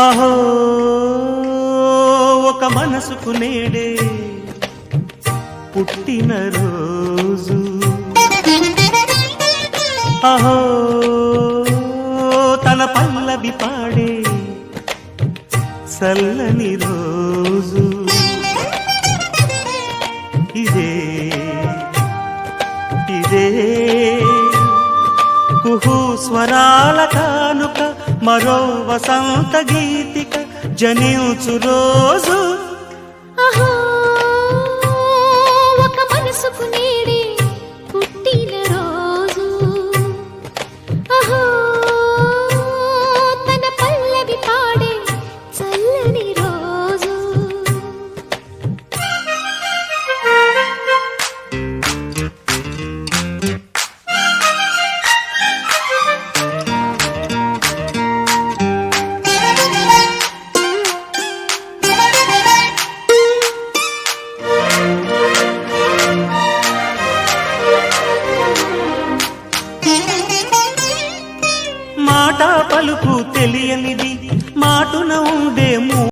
అహో ఒక మనసుకు నేడే పుట్టిన రోజు, అహో తన పల్లవి పాడే చల్లని రోజు, ఇదే ఇదే కుహు స్వరాల కానుక, మరో వసంత గీతిక జనించు రోజు. అహో ఒక మనసుకు నేడే పుట్టిన రోజు, అహో తన పల్లవి పాడే చల్లని రోజు. మాట పలుకు తెలియనిది, మాటున ఉండే